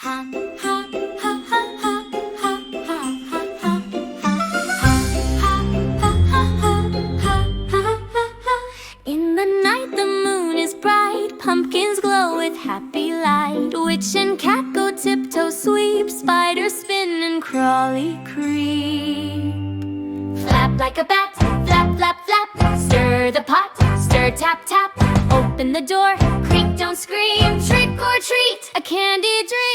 ha, ha, ha, ha, ha, ha, ha, ha, ha. In the night the moon is bright, pumpkins glow with happy light. Witch and cat go tiptoe sweep, spiders spin and crawly creep. Flap like a bat, flap, flap, flap. Stir the pot, stir, tap, tap. Open the door, creak, don't scream. Trick or treat, a candy dream.